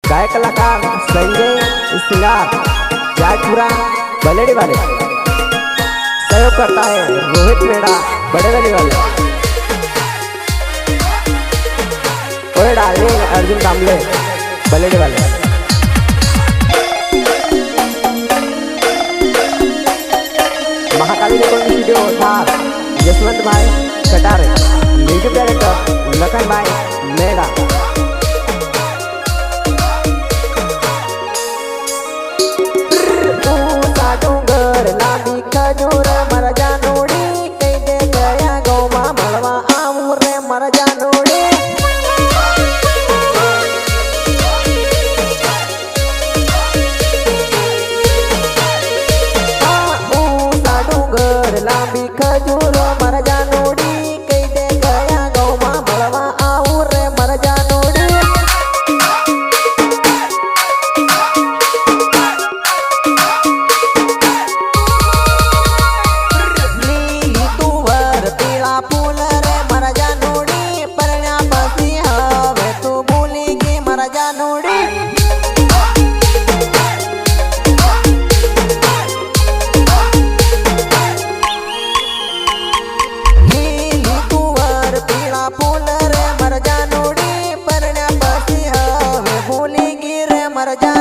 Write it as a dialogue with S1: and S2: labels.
S1: गायक कलाकार संजय सिंगार जाजपुरा बलेडी वाले। सहयोग करता है रोहित मेड़ा बड़े गली वाले। और डार्लिंग अर्जुन कामले बलेडी वाले। महाकाली रिकॉर्डिंग स्टूडियो धार जसवंत भाई कटारे। म्यूजिक डायरेक्टर लखन भाई मेड़ा। खजूर मर जानोड़ी कई दे गया गौमा मलवा आऊं रे मर जानोड़ी। ऊंचा डूंगर लांबी खजूर मर जानोड़ी कई दे गया गौमा मलवा आऊं रे मर जानोड़ी। मर जा